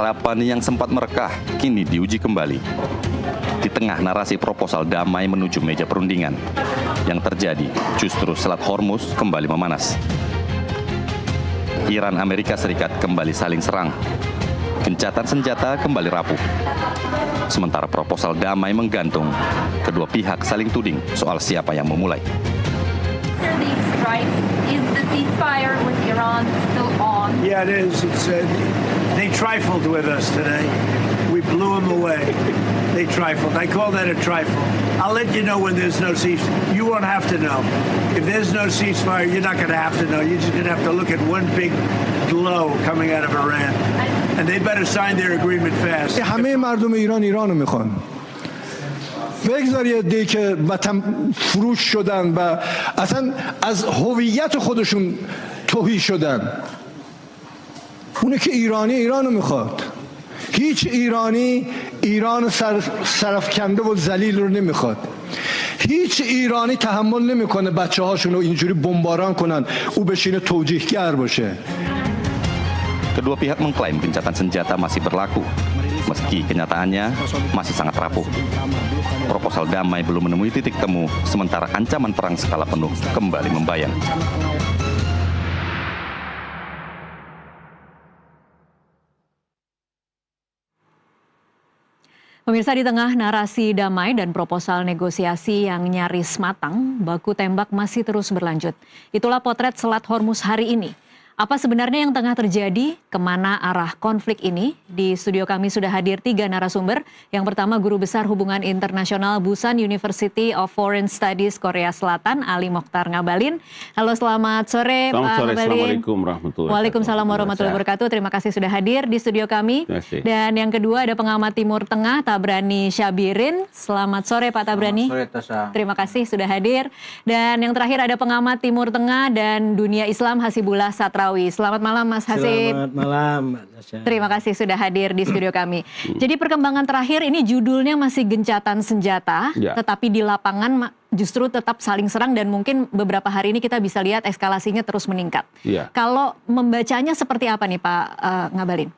Harapan yang sempat merekah kini diuji kembali. Di tengah narasi proposal damai menuju meja perundingan, yang terjadi justru Selat Hormuz kembali memanas. Iran Amerika Serikat kembali saling serang. Gencatan senjata kembali rapuh. Sementara proposal damai menggantung, kedua pihak saling tuding soal siapa yang memulai. Is the ceasefire with Iran still on? Yeah, it is. They trifled with us today. We blew them away. They trifled. I call that a trifle. I'll let you know when there's no ceasefire. You won't have to know. If there's no ceasefire, you're not going to have to know. You're just going to have to look at one big glow coming out of Iran. And they better sign their agreement fast. همه مردم ایرانو میخوان. بگذارید دی که وطن فروش شدن و اصلا از هویت خودشون تهی شدن. اونه که ایرانو میخواد. هیچ ایرانی ایران سرفکنده و ذلیل رو نمیخواد. هیچ ایرانی تحمل نمیکنه بچه هاشون رو اینجوری بمباران کنن او بشینه توجیهگر باشه. Kedua pihak mengklaim gencatan senjata masih berlaku, meski kenyataannya masih sangat rapuh. Proposal damai belum menemui titik temu, sementara ancaman perang skala penuh kembali membayang. Pemirsa, di tengah narasi damai dan proposal negosiasi yang nyaris matang, baku tembak masih terus berlanjut. Itulah potret Selat Hormuz hari ini. Apa sebenarnya yang tengah terjadi? Kemana arah konflik ini? Di studio kami sudah hadir 3 narasumber. Yang pertama, Guru Besar Hubungan Internasional Busan University of Foreign Studies Korea Selatan, Ali Mokhtar Ngabalin. Halo, selamat sore Pak Ngabalin. Assalamualaikum warahmatullahi wabarakatuh. Waalaikumsalam warahmatullahi wabarakatuh. Terima kasih sudah hadir di studio kami. Dan yang kedua ada pengamat Timur Tengah, Tabrani Syabirin. Selamat sore Pak Tabrani. Selamat sore, Tasha. Terima kasih sudah hadir. Dan yang terakhir ada pengamat Timur Tengah dan dunia Islam, Hasibullah Satrawi. Selamat malam Mas Hasib. Selamat malam Mbak Tasha. Terima kasih sudah hadir di studio kami. Jadi perkembangan terakhir ini judulnya masih gencatan senjata, tetapi di lapangan justru tetap saling serang dan mungkin beberapa hari ini kita bisa lihat eskalasinya terus meningkat. Kalau membacanya seperti apa nih Pak Ngabalin?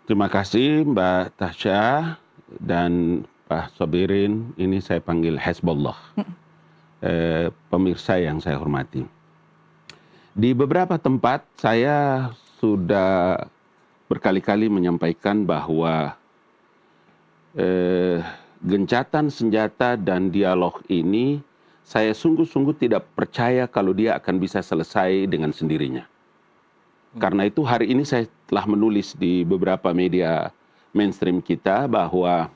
Terima kasih Mbak Tasha dan Pak Sabirin. Ini saya panggil Hezbollah. Pemirsa yang saya hormati. Di beberapa tempat saya sudah berkali-kali menyampaikan bahwa gencatan senjata dan dialog ini saya sungguh-sungguh tidak percaya kalau dia akan bisa selesai dengan sendirinya. Karena itu hari ini saya telah menulis di beberapa media mainstream kita bahwa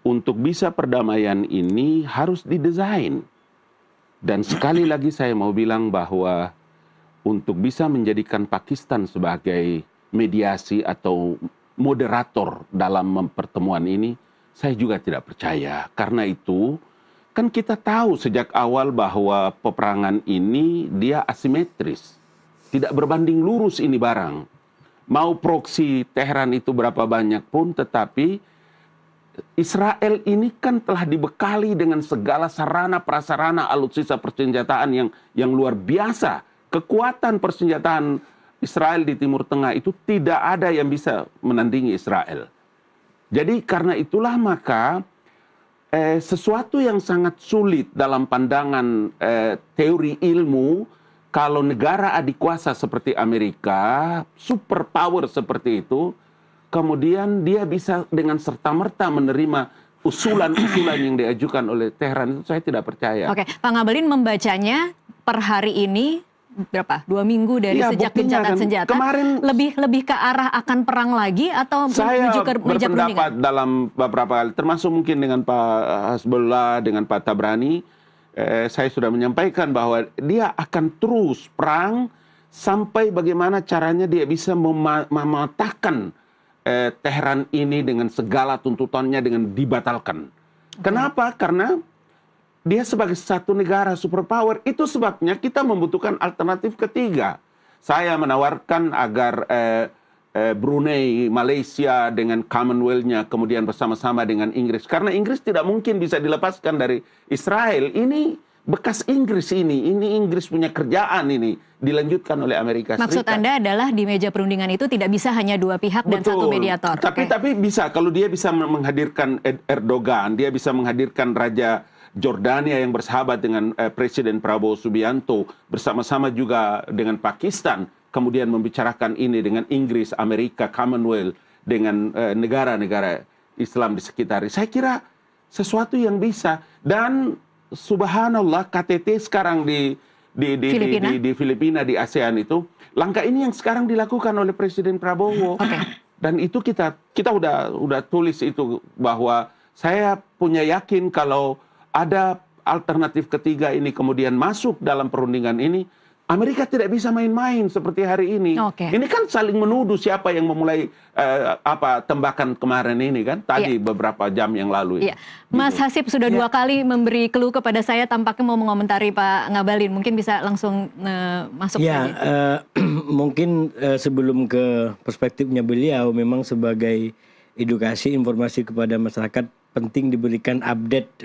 untuk bisa perdamaian ini harus didesain. Dan sekali lagi saya mau bilang bahwa untuk bisa menjadikan Pakistan sebagai mediasi atau moderator dalam pertemuan ini, saya juga tidak percaya. Karena itu, kan kita tahu sejak awal bahwa peperangan ini dia asimetris. Tidak berbanding lurus ini barang. Mau proksi Teheran itu berapa banyak pun, tetapi Israel ini kan telah dibekali dengan segala sarana prasarana alutsista persenjataan yang luar biasa. Kekuatan persenjataan Israel di Timur Tengah itu tidak ada yang bisa menandingi Israel. Jadi karena itulah maka sesuatu yang sangat sulit dalam pandangan teori ilmu, kalau negara adik kuasa seperti Amerika, superpower seperti itu, kemudian dia bisa dengan serta-merta menerima usulan-usulan yang diajukan oleh Teheran, itu saya tidak percaya. Oke, Pak Ngabalin membacanya per hari ini berapa? 2 minggu dari sejak gencatan senjata. Kemarin lebih ke arah akan perang lagi atau menuju ke meja perundingan? Saya berpendapat dalam beberapa kali, termasuk mungkin dengan Pak Hasbullah, dengan Pak Tabrani, saya sudah menyampaikan bahwa dia akan terus perang sampai bagaimana caranya dia bisa mematahkan Teheran ini dengan segala tuntutannya dengan dibatalkan. Kenapa? Karena dia sebagai satu negara superpower, itu sebabnya kita membutuhkan alternatif ketiga. Saya menawarkan agar Brunei, Malaysia dengan Commonwealth-nya kemudian bersama-sama dengan Inggris. Karena Inggris tidak mungkin bisa dilepaskan dari Israel. Ini bekas Inggris ini Inggris punya kerjaan ini dilanjutkan oleh Amerika Serikat. Maksud Anda adalah di meja perundingan itu tidak bisa hanya dua pihak dan satu mediator. Tapi bisa kalau dia bisa menghadirkan Erdogan, dia bisa menghadirkan Raja Jordania yang bersahabat dengan Presiden Prabowo Subianto, bersama-sama juga dengan Pakistan, kemudian membicarakan ini dengan Inggris, Amerika, Commonwealth, dengan negara-negara Islam di sekitar. Saya kira sesuatu yang bisa. Dan subhanallah, KTT sekarang di Filipina, di ASEAN itu, langkah ini yang sekarang dilakukan oleh Presiden Prabowo. Dan itu kita udah tulis itu, bahwa saya punya yakin kalau ada alternatif ketiga ini kemudian masuk dalam perundingan ini, Amerika tidak bisa main-main seperti hari ini. Ini kan saling menuduh siapa yang memulai tembakan kemarin ini kan, tadi beberapa jam yang lalu. Mas Hasib sudah 2 kali memberi clue kepada saya, tampaknya mau mengomentari Pak Ngabalin. Mungkin bisa langsung masuk saja. Mungkin sebelum ke perspektifnya beliau, memang sebagai edukasi informasi kepada masyarakat penting diberikan update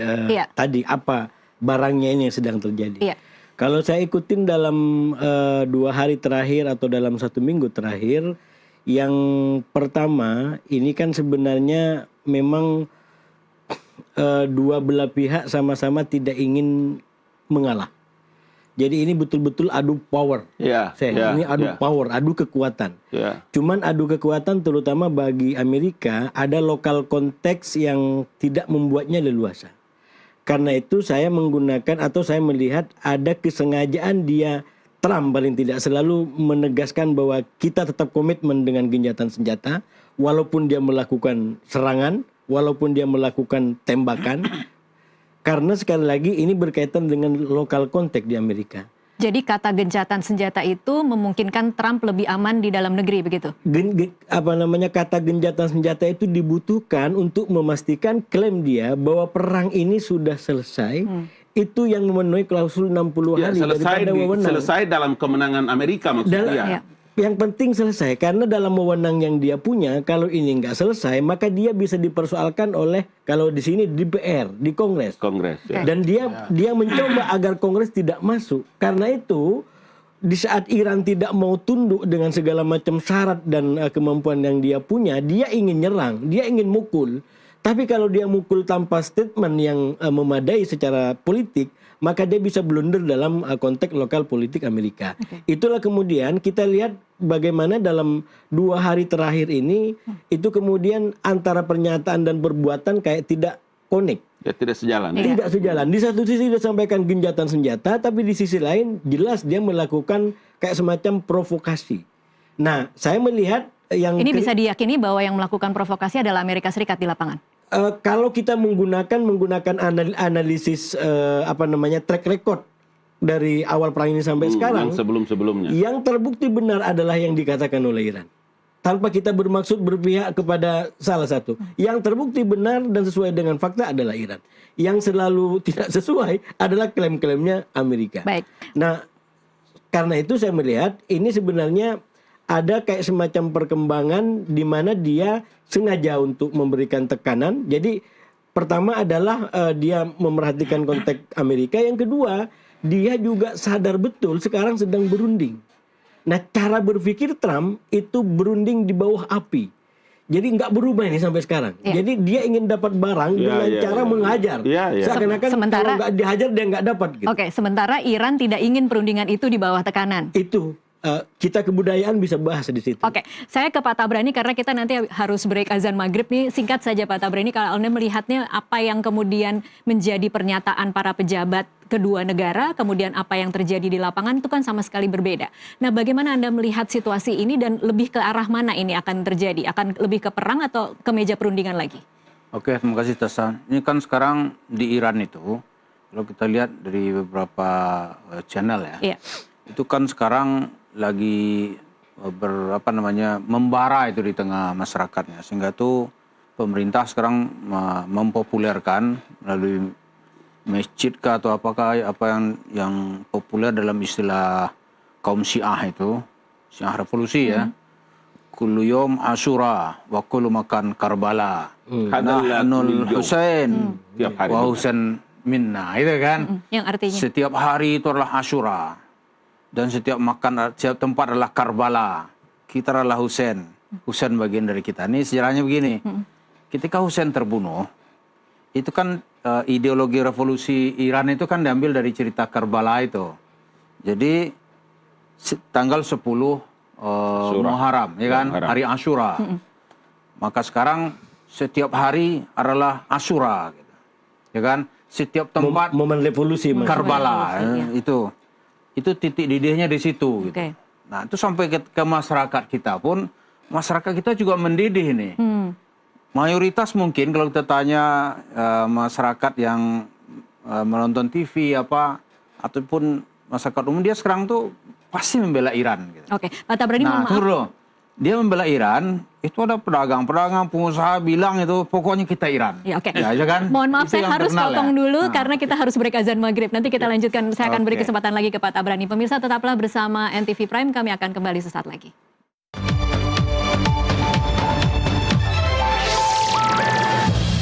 tadi apa barangnya ini yang sedang terjadi. Kalau saya ikutin dalam 2 hari terakhir atau dalam 1 minggu terakhir, yang pertama ini kan sebenarnya memang dua belah pihak sama-sama tidak ingin mengalah. Jadi ini betul-betul adu power. Ini adu power, adu kekuatan. Cuman adu kekuatan terutama bagi Amerika ada lokal konteks yang tidak membuatnya leluasa. Karena itu saya menggunakan atau saya melihat ada kesengajaan Trump paling tidak selalu menegaskan bahwa kita tetap komitmen dengan gencatan senjata walaupun dia melakukan serangan, walaupun dia melakukan tembakan. Karena sekali lagi ini berkaitan dengan lokal konteks di Amerika. Jadi kata gencatan senjata itu memungkinkan Trump lebih aman di dalam negeri, begitu? Kata gencatan senjata itu dibutuhkan untuk memastikan klaim dia bahwa perang ini sudah selesai. Itu yang memenuhi klausul 60 hari daripada wewenang. Selesai dalam kemenangan Amerika maksudnya. Yang penting selesai, karena dalam wewenang yang dia punya, kalau ini nggak selesai, maka dia bisa dipersoalkan oleh, kalau di sini DPR, di Kongres. Dan dia mencoba agar Kongres tidak masuk. Karena itu, di saat Iran tidak mau tunduk dengan segala macam syarat dan kemampuan yang dia punya, dia ingin nyerang, dia ingin mukul. Tapi kalau dia mukul tanpa statement yang memadai secara politik, maka dia bisa blunder dalam konteks lokal politik Amerika. Itulah kemudian kita lihat bagaimana dalam 2 hari terakhir ini, itu kemudian antara pernyataan dan perbuatan kayak tidak connect. Tidak sejalan. Tidak sejalan. Di satu sisi dia sampaikan gencatan senjata, tapi di sisi lain jelas dia melakukan kayak semacam provokasi. Nah, saya melihat ini bisa diyakini bahwa yang melakukan provokasi adalah Amerika Serikat di lapangan. Kalau kita menggunakan analisis track record dari awal perang ini sampai sekarang, sebelum-sebelumnya, yang terbukti benar adalah yang dikatakan oleh Iran. Tanpa kita bermaksud berpihak kepada salah satu, yang terbukti benar dan sesuai dengan fakta adalah Iran. Yang selalu tidak sesuai adalah klaim-klaimnya Amerika. Nah, karena itu saya melihat ini sebenarnya ada kayak semacam perkembangan di mana dia sengaja untuk memberikan tekanan. Jadi pertama adalah dia memerhatikan konteks Amerika. Yang kedua, dia juga sadar betul sekarang sedang berunding. Nah, cara berpikir Trump itu berunding di bawah api. Jadi nggak berubah ini sampai sekarang. Jadi dia ingin dapat barang dengan cara menghajar. Seakan-akan kalau nggak dihajar dia nggak dapat. Gitu. Sementara Iran tidak ingin perundingan itu di bawah tekanan. Itu. Kita kebudayaan bisa bahas di situ. Saya ke Pak Tabrani karena kita nanti harus break azan maghrib nih. Singkat saja Pak Tabrani, kalau Anda melihatnya apa yang kemudian menjadi pernyataan para pejabat kedua negara, kemudian apa yang terjadi di lapangan itu kan sama sekali berbeda. Nah, bagaimana Anda melihat situasi ini dan lebih ke arah mana ini akan terjadi? Akan lebih ke perang atau ke meja perundingan lagi? Terima kasih Tessa. Ini kan sekarang di Iran itu, kalau kita lihat dari beberapa channel ya, itu kan sekarang lagi membara itu di tengah masyarakatnya, sehingga itu pemerintah sekarang mempopulerkan melalui masjid atau apakah yang populer dalam istilah kaum Syiah itu, Syiah revolusi ya, kullu yom Asyura wa kullu makan Karbala, Nahnul Husain wa Husain minna, itu kan. Yang artinya Setiap hari itu adalah Asyura. Dan setiap tempat adalah Karbala. Kita adalah Husain. Husain bagian dari kita. Ini sejarahnya begini. Ketika Husain terbunuh, itu kan ideologi revolusi Iran itu kan diambil dari cerita Karbala itu. Jadi tanggal 10 Muharram, ya kan, hari Asyura. Maka sekarang setiap hari adalah Asyura, gitu. Ya kan? Setiap tempat momen revolusi Karbala, itu titik didihnya di situ. Gitu. Nah, itu sampai ke masyarakat kita pun, masyarakat kita juga mendidih nih. Mayoritas mungkin kalau kita tanya masyarakat yang menonton TV ataupun masyarakat umum, dia sekarang tuh pasti membela Iran. Gitu. Oke, Pak Tabrani, nah, mohon maaf. Dia membela Iran, itu ada pedagang-pedagang, pengusaha bilang itu pokoknya kita Iran. Ya, oke. Ya, kan? Mohon maaf, itu saya harus potong dulu karena kita harus break azan maghrib. Nanti kita lanjutkan, saya akan beri kesempatan lagi ke Pak Tabrani. Pemirsa, tetaplah bersama NTV Prime, kami akan kembali sesaat lagi.